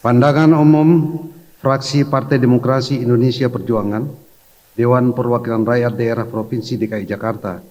Pandangan umum fraksi Partai Demokrasi Indonesia Perjuangan, Dewan Perwakilan Rakyat Daerah Provinsi DKI Jakarta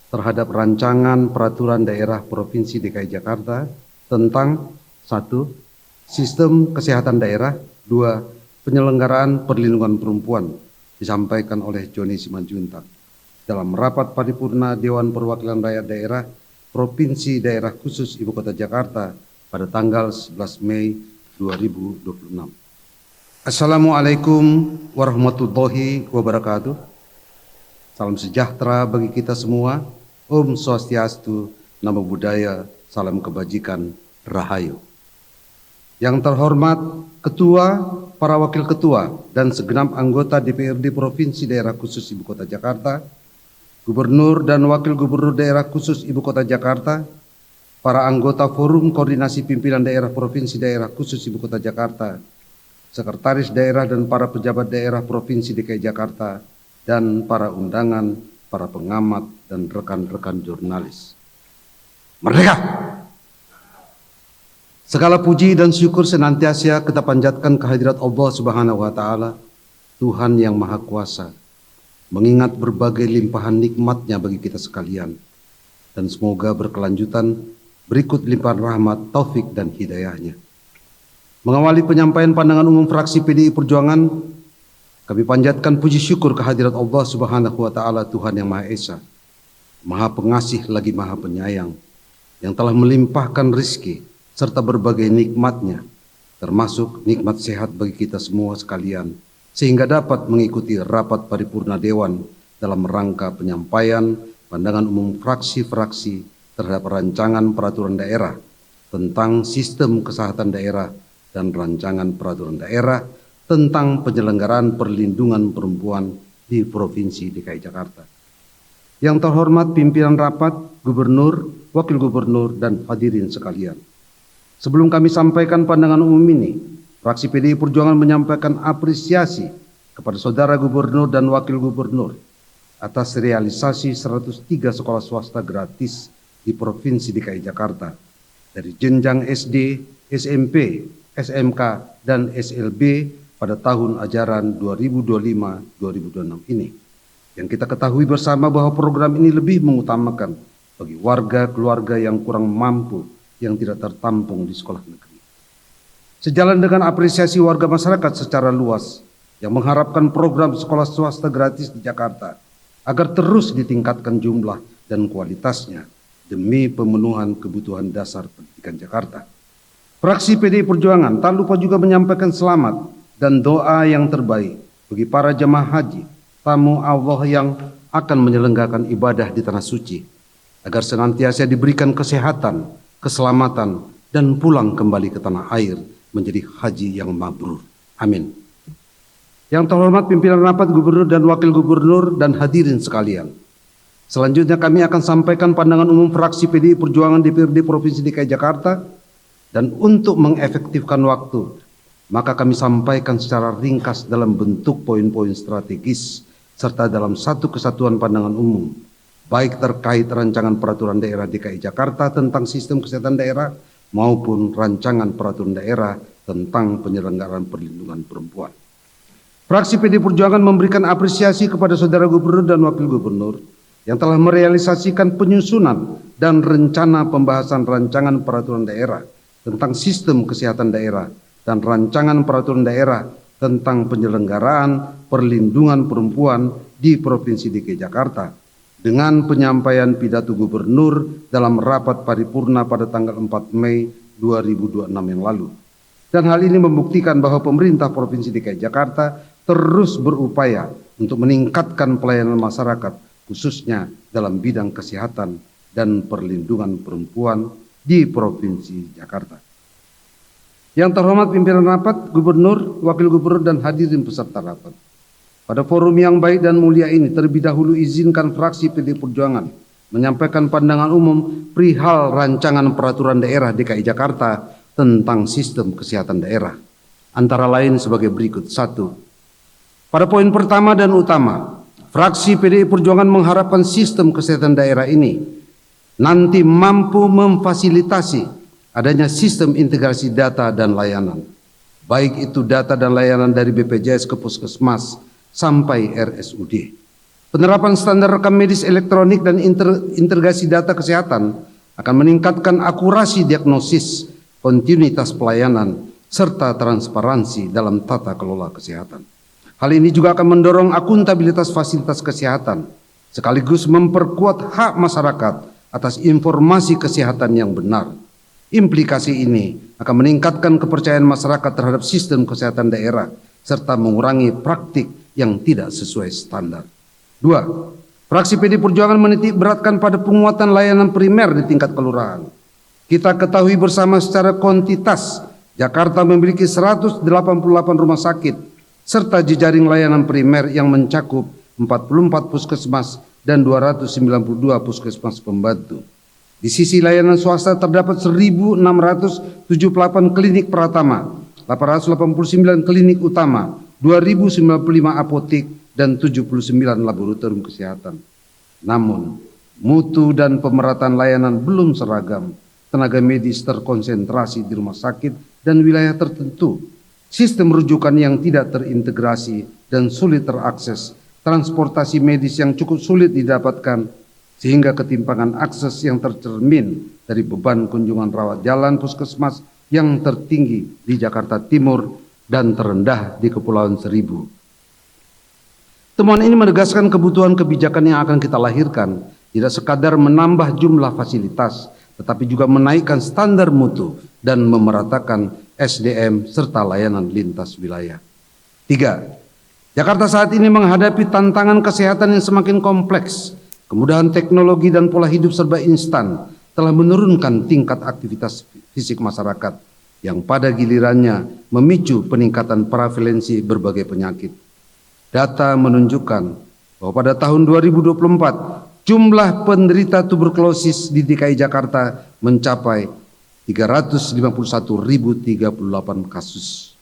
terhadap rancangan peraturan daerah Provinsi DKI Jakarta tentang 1. Sistem kesehatan daerah, 2. Penyelenggaraan perlindungan perempuan, disampaikan oleh Joni Simanjuntak dalam rapat paripurna Dewan Perwakilan Rakyat Daerah Provinsi Daerah Khusus Ibu Kota Jakarta pada tanggal 11 Mei 2026. Assalamualaikum warahmatullahi wabarakatuh. Salam sejahtera bagi kita semua. Om Swastiastu, Namo Buddhaya, salam kebajikan, Rahayu. Yang terhormat Ketua, para Wakil Ketua, dan segenap anggota DPRD Provinsi Daerah Khusus Ibu Kota Jakarta, Gubernur dan Wakil Gubernur Daerah Khusus Ibu Kota Jakarta, para anggota Forum Koordinasi Pimpinan Daerah Provinsi Daerah Khusus Ibu Kota Jakarta, Sekretaris Daerah dan para pejabat daerah Provinsi DKI Jakarta, dan para undangan, para pengamat, dan rekan-rekan jurnalis. Merdeka! Segala puji dan syukur senantiasa kita panjatkan kehadirat Allah Subhanahu wa Ta'ala, Tuhan yang Maha Kuasa, mengingat berbagai limpahan nikmat-Nya bagi kita sekalian, dan semoga berkelanjutan berikut limpahan rahmat, taufik, dan hidayah-Nya. Mengawali penyampaian pandangan umum fraksi PDI Perjuangan, kami panjatkan puji syukur kehadirat Allah Subhanahu wa Ta'ala, Tuhan yang Maha Esa, Maha Pengasih lagi Maha Penyayang, yang telah melimpahkan rizki serta berbagai nikmat-Nya, termasuk nikmat sehat bagi kita semua sekalian, sehingga dapat mengikuti rapat paripurna Dewan dalam rangka penyampaian pandangan umum fraksi-fraksi terhadap rancangan peraturan daerah tentang sistem kesehatan daerah dan rancangan peraturan daerah tentang penyelenggaraan perlindungan perempuan di Provinsi DKI Jakarta. Yang terhormat pimpinan rapat, Gubernur, Wakil Gubernur, dan hadirin sekalian. Sebelum kami sampaikan pandangan umum ini, fraksi PDI Perjuangan menyampaikan apresiasi kepada Saudara Gubernur dan Wakil Gubernur atas realisasi 103 sekolah swasta gratis di Provinsi DKI Jakarta dari jenjang SD, SMP, SMK, dan SLB pada tahun ajaran 2025-2026 ini. Yang kita ketahui bersama bahwa program ini lebih mengutamakan bagi warga keluarga yang kurang mampu yang tidak tertampung di sekolah negeri. Sejalan dengan apresiasi warga masyarakat secara luas yang mengharapkan program sekolah swasta gratis di Jakarta agar terus ditingkatkan jumlah dan kualitasnya demi pemenuhan kebutuhan dasar pendidikan Jakarta. Fraksi PDI Perjuangan tak lupa juga menyampaikan selamat dan doa yang terbaik bagi para jemaah haji, tamu Allah yang akan menyelenggarakan ibadah di Tanah Suci, agar senantiasa diberikan kesehatan, keselamatan, dan pulang kembali ke tanah air menjadi haji yang mabrur. Amin. Yang terhormat pimpinan rapat Gubernur dan Wakil Gubernur dan hadirin sekalian. Selanjutnya kami akan sampaikan pandangan umum fraksi PDI Perjuangan DPRD Provinsi DKI Jakarta, dan untuk mengefektifkan waktu, maka kami sampaikan secara ringkas dalam bentuk poin-poin strategis serta dalam satu kesatuan pandangan umum, baik terkait rancangan peraturan daerah DKI Jakarta tentang sistem kesehatan daerah maupun rancangan peraturan daerah tentang penyelenggaraan perlindungan perempuan. Fraksi PDI Perjuangan memberikan apresiasi kepada Saudara Gubernur dan Wakil Gubernur yang telah merealisasikan penyusunan dan rencana pembahasan rancangan peraturan daerah tentang sistem kesehatan daerah dan rancangan peraturan daerah tentang penyelenggaraan perlindungan perempuan di Provinsi DKI Jakarta dengan penyampaian pidato Gubernur dalam rapat paripurna pada tanggal 4 Mei 2026 yang lalu. Dan hal ini membuktikan bahwa pemerintah Provinsi DKI Jakarta terus berupaya untuk meningkatkan pelayanan masyarakat, khususnya dalam bidang kesehatan dan perlindungan perempuan di Provinsi Jakarta. Yang terhormat pimpinan rapat, Gubernur, Wakil Gubernur, dan hadirin peserta rapat. Pada forum yang baik dan mulia ini, terlebih dahulu izinkan fraksi PDI Perjuangan menyampaikan pandangan umum perihal rancangan peraturan daerah DKI Jakarta tentang sistem kesehatan daerah. Antara lain sebagai berikut. 1. Pada poin pertama dan utama, fraksi PDI Perjuangan mengharapkan sistem kesehatan daerah ini nanti mampu memfasilitasi adanya sistem integrasi data dan layanan, baik itu data dan layanan dari BPJS ke Puskesmas sampai RSUD. Penerapan standar rekam medis elektronik dan integrasi data kesehatan akan meningkatkan akurasi diagnosis, kontinuitas pelayanan, serta transparansi dalam tata kelola kesehatan. Hal ini juga akan mendorong akuntabilitas fasilitas kesehatan, sekaligus memperkuat hak masyarakat atas informasi kesehatan yang benar. Implikasi ini akan meningkatkan kepercayaan masyarakat terhadap sistem kesehatan daerah, serta mengurangi praktik yang tidak sesuai standar. 2. Fraksi PD Perjuangan menitik beratkan pada penguatan layanan primer di tingkat kelurahan. Kita ketahui bersama secara kuantitas, Jakarta memiliki 188 rumah sakit, serta jejaring layanan primer yang mencakup 44 puskesmas dan 292 puskesmas pembantu. Di sisi layanan swasta terdapat 1.678 klinik pratama, 889 klinik utama, 2.095 apotek, dan 79 laboratorium kesehatan. Namun, mutu dan pemerataan layanan belum seragam. Tenaga medis terkonsentrasi di rumah sakit dan wilayah tertentu. Sistem rujukan yang tidak terintegrasi dan sulit terakses, transportasi medis yang cukup sulit didapatkan, sehingga ketimpangan akses yang tercermin dari beban kunjungan rawat jalan puskesmas yang tertinggi di Jakarta Timur dan terendah di Kepulauan Seribu. Temuan ini menegaskan kebutuhan kebijakan yang akan kita lahirkan tidak sekadar menambah jumlah fasilitas, tetapi juga menaikkan standar mutu dan memeratakan SDM serta layanan lintas wilayah. 3. Jakarta saat ini menghadapi tantangan kesehatan yang semakin kompleks. Kemudahan teknologi dan pola hidup serba instan telah menurunkan tingkat aktivitas fisik masyarakat yang pada gilirannya memicu peningkatan prevalensi berbagai penyakit. Data menunjukkan bahwa pada tahun 2024 jumlah penderita tuberkulosis di DKI Jakarta mencapai 351.038 kasus,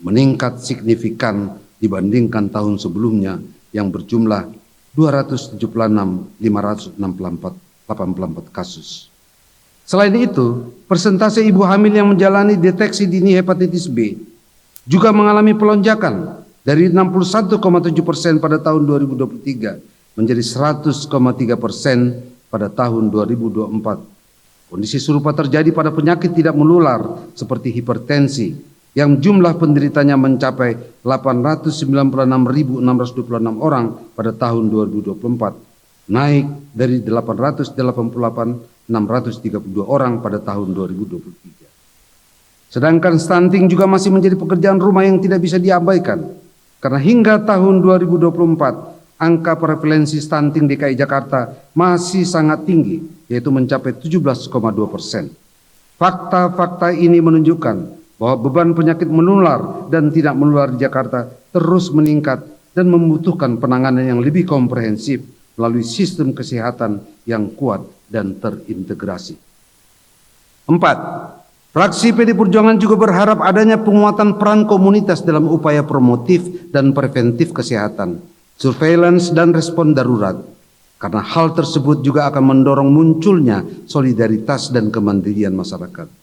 meningkat signifikan dibandingkan tahun sebelumnya yang berjumlah 276.584 kasus. Selain itu, persentase ibu hamil yang menjalani deteksi dini hepatitis B juga mengalami pelonjakan dari 61,7% pada tahun 2023 menjadi 100,3% pada tahun 2024. Kondisi serupa terjadi pada penyakit tidak menular seperti hipertensi yang jumlah penderitanya mencapai 896.626 orang pada tahun 2024, naik dari 888.632 orang pada tahun 2023. Sedangkan stunting juga masih menjadi pekerjaan rumah yang tidak bisa diabaikan, karena hingga tahun 2024 angka prevalensi stunting DKI Jakarta masih sangat tinggi, yaitu mencapai 17,2%. Fakta-fakta ini menunjukkan bahwa beban penyakit menular dan tidak menular di Jakarta terus meningkat dan membutuhkan penanganan yang lebih komprehensif melalui sistem kesehatan yang kuat dan terintegrasi. 4. Fraksi PD Perjuangan juga berharap adanya penguatan peran komunitas dalam upaya promotif dan preventif kesehatan, surveillance dan respon darurat, karena hal tersebut juga akan mendorong munculnya solidaritas dan kemandirian masyarakat.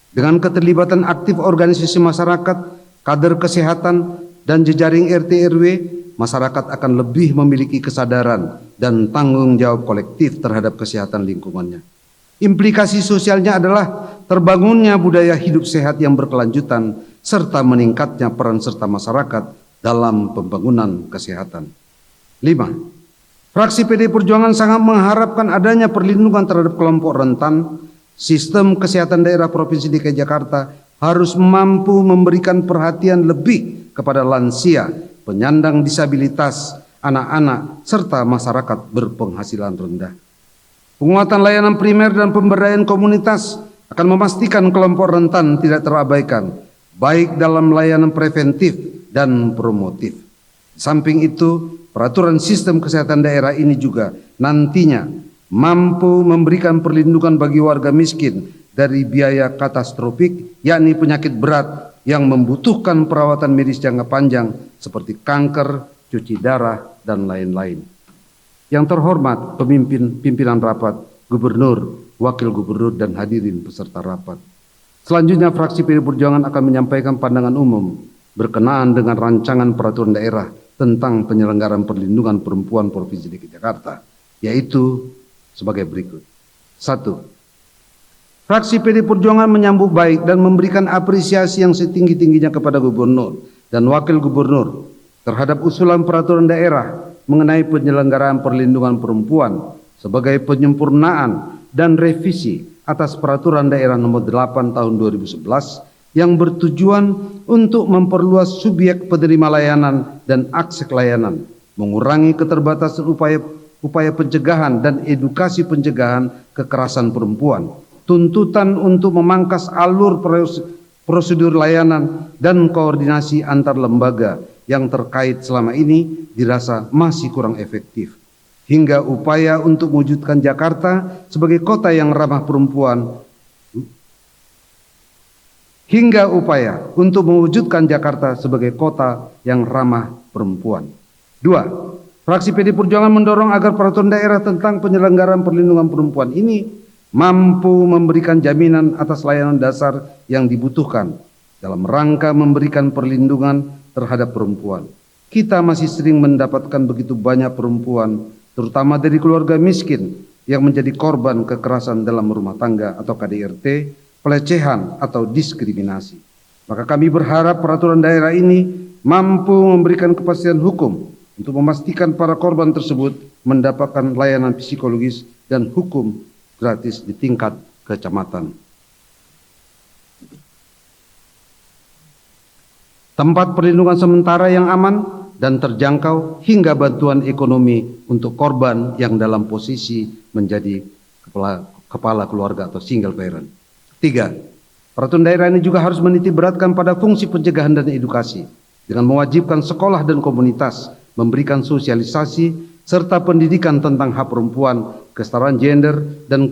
Dengan keterlibatan aktif organisasi masyarakat, kader kesehatan, dan jejaring RT/RW, masyarakat akan lebih memiliki kesadaran dan tanggung jawab kolektif terhadap kesehatan lingkungannya. Implikasi sosialnya adalah terbangunnya budaya hidup sehat yang berkelanjutan serta meningkatnya peran serta masyarakat dalam pembangunan kesehatan. 5. Fraksi PD Perjuangan sangat mengharapkan adanya perlindungan terhadap kelompok rentan. Sistem kesehatan daerah Provinsi DKI Jakarta harus mampu memberikan perhatian lebih kepada lansia, penyandang disabilitas, anak-anak, serta masyarakat berpenghasilan rendah. Penguatan layanan primer dan pemberdayaan komunitas akan memastikan kelompok rentan tidak terabaikan, baik dalam layanan preventif dan promotif. Samping itu, peraturan sistem kesehatan daerah ini juga nantinya mampu memberikan perlindungan bagi warga miskin dari biaya katastrofik, yakni penyakit berat yang membutuhkan perawatan medis jangka panjang seperti kanker, cuci darah, dan lain-lain. Yang terhormat pimpinan rapat, gubernur, wakil gubernur, dan hadirin peserta rapat. Selanjutnya, fraksi PD Perjuangan akan menyampaikan pandangan umum berkenaan dengan rancangan peraturan daerah tentang penyelenggaraan perlindungan perempuan Provinsi DKI Jakarta, yaitu sebagai berikut. 1. Fraksi PD Perjuangan menyambut baik dan memberikan apresiasi yang setinggi-tingginya kepada Gubernur dan Wakil Gubernur terhadap usulan peraturan daerah mengenai penyelenggaraan perlindungan perempuan sebagai penyempurnaan dan revisi atas peraturan daerah nomor 8 tahun 2011 yang bertujuan untuk memperluas subjek penerima layanan dan akses layanan, mengurangi keterbatasan upaya pencegahan dan edukasi pencegahan kekerasan perempuan, tuntutan untuk memangkas alur prosedur layanan dan koordinasi antar lembaga yang terkait selama ini dirasa masih kurang efektif, hingga upaya untuk mewujudkan Jakarta sebagai kota yang ramah perempuan, hingga upaya untuk mewujudkan Jakarta sebagai kota yang ramah perempuan. 2. Fraksi PD Perjuangan mendorong agar peraturan daerah tentang penyelenggaraan perlindungan perempuan ini mampu memberikan jaminan atas layanan dasar yang dibutuhkan dalam rangka memberikan perlindungan terhadap perempuan. Kita masih sering mendapatkan begitu banyak perempuan, terutama dari keluarga miskin, yang menjadi korban kekerasan dalam rumah tangga atau KDRT, pelecehan atau diskriminasi. Maka kami berharap peraturan daerah ini mampu memberikan kepastian hukum untuk memastikan para korban tersebut mendapatkan layanan psikologis dan hukum gratis di tingkat kecamatan. Tempat perlindungan sementara yang aman dan terjangkau hingga bantuan ekonomi untuk korban yang dalam posisi menjadi kepala keluarga atau single parent. 3. Peraturan daerah ini juga harus menitik beratkan pada fungsi pencegahan dan edukasi dengan mewajibkan sekolah dan komunitas memberikan sosialisasi serta pendidikan tentang hak perempuan, kesetaraan gender, dan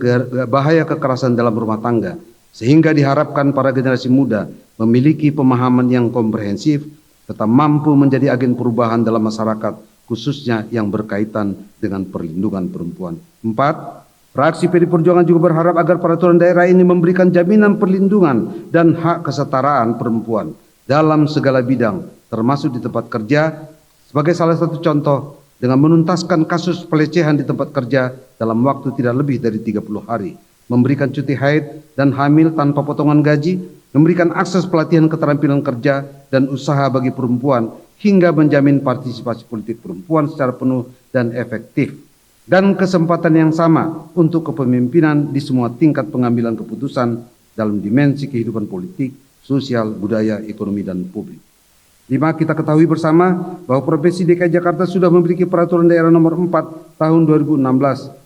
bahaya kekerasan dalam rumah tangga, sehingga diharapkan para generasi muda memiliki pemahaman yang komprehensif serta mampu menjadi agen perubahan dalam masyarakat, khususnya yang berkaitan dengan perlindungan perempuan. 4. Fraksi PD Perjuangan juga berharap agar peraturan daerah ini memberikan jaminan perlindungan dan hak kesetaraan perempuan dalam segala bidang, termasuk di tempat kerja, sebagai salah satu contoh dengan menuntaskan kasus pelecehan di tempat kerja dalam waktu tidak lebih dari 30 hari, memberikan cuti haid dan hamil tanpa potongan gaji, memberikan akses pelatihan keterampilan kerja dan usaha bagi perempuan, hingga menjamin partisipasi politik perempuan secara penuh dan efektif, dan kesempatan yang sama untuk kepemimpinan di semua tingkat pengambilan keputusan dalam dimensi kehidupan politik, sosial, budaya, ekonomi, dan publik. 5. Kita ketahui bersama bahwa Provinsi DKI Jakarta sudah memiliki peraturan daerah nomor 4 tahun 2016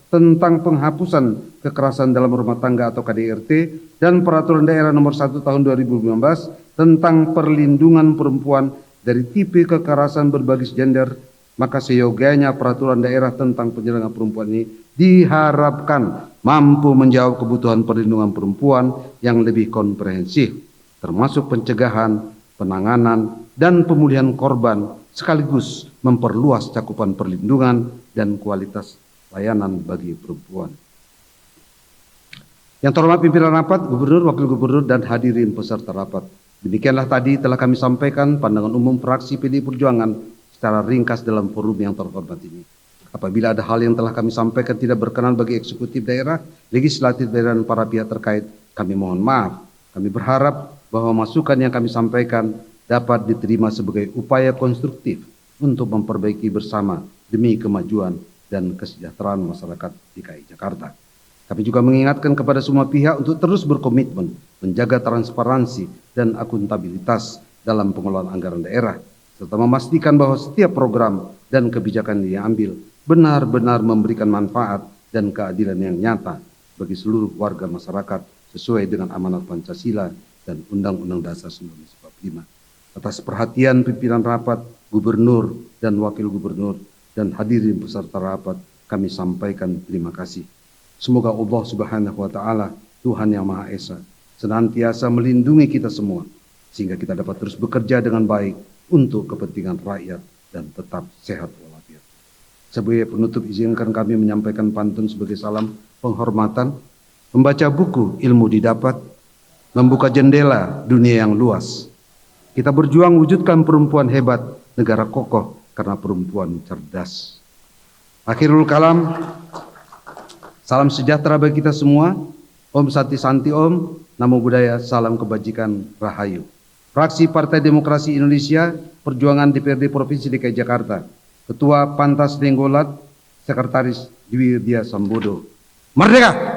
tentang penghapusan kekerasan dalam rumah tangga atau KDRT dan peraturan daerah nomor 1 tahun 2015 tentang perlindungan perempuan dari tipe kekerasan berbasis gender. Maka seyogianya peraturan daerah tentang penyelenggaraan perempuan ini diharapkan mampu menjawab kebutuhan perlindungan perempuan yang lebih komprehensif, termasuk pencegahan, penanganan, dan pemulihan korban, sekaligus memperluas cakupan perlindungan dan kualitas layanan bagi perempuan. Yang terhormat pimpinan rapat, Gubernur, Wakil Gubernur, dan hadirin peserta rapat. Demikianlah tadi telah kami sampaikan pandangan umum fraksi PD Perjuangan secara ringkas dalam forum yang terhormat ini. Apabila ada hal yang telah kami sampaikan tidak berkenan bagi eksekutif daerah, legislatif daerah, dan para pihak terkait, kami mohon maaf. Kami berharap bahwa masukan yang kami sampaikan dapat diterima sebagai upaya konstruktif untuk memperbaiki bersama demi kemajuan dan kesejahteraan masyarakat DKI Jakarta. Kami juga mengingatkan kepada semua pihak untuk terus berkomitmen menjaga transparansi dan akuntabilitas dalam pengelolaan anggaran daerah, serta memastikan bahwa setiap program dan kebijakan yang diambil benar-benar memberikan manfaat dan keadilan yang nyata bagi seluruh warga masyarakat sesuai dengan amanat Pancasila dan Undang-Undang Dasar 1945. Atas perhatian pimpinan rapat, Gubernur dan Wakil Gubernur, dan hadirin peserta rapat, kami sampaikan terima kasih. Semoga Allah Subhanahu wa Ta'ala, Tuhan yang Maha Esa, senantiasa melindungi kita semua, sehingga kita dapat terus bekerja dengan baik untuk kepentingan rakyat dan tetap sehat walafiat. Sebagai penutup, izinkan kami menyampaikan pantun sebagai salam penghormatan, membaca buku ilmu didapat, membuka jendela dunia yang luas. Kita berjuang wujudkan perempuan hebat, negara kokoh karena perempuan cerdas. Akhirul kalam, salam sejahtera bagi kita semua. Om Santi Santi Om, Namo Buddhaya, salam kebajikan, Rahayu. Fraksi Partai Demokrasi Indonesia, Perjuangan DPRD Provinsi DKI Jakarta, Ketua Pantas Denggolat, Sekretaris Dwi Widya Sambodo. Merdeka!